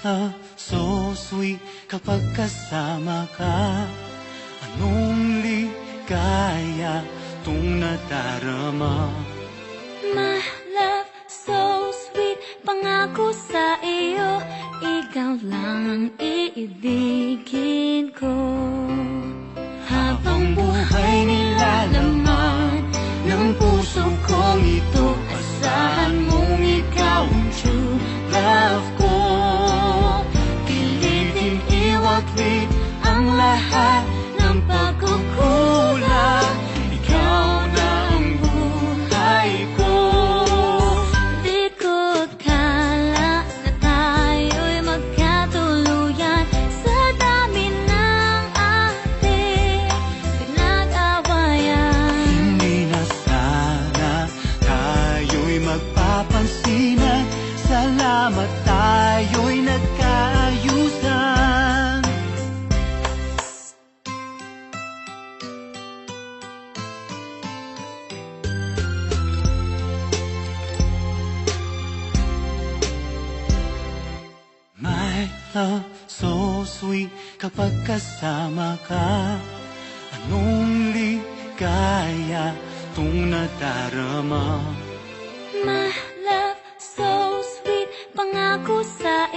love so sweet kapag kasama ka. Anong ligaya itong nadarama? My love so sweet, pangako sa iyo, ikaw lang ang iibigin ko. Habang buhay nilalaman ng puso kong ito, asahan mong ikaw ang true love ko. Pilitin iwaglit ang lahat ng pagkukulang, ikaw na ang buhay ko. Di ko akala na tayo'y magkatuluyan sa dami ng ating pinag-awayan. Hindi na sana tayo'y magpapansinan, salamat tayo'y nagkaayusan. My love so sweet kapag kasama ka. Anong ligaya itong nadarama? My love so sweet, pangako sa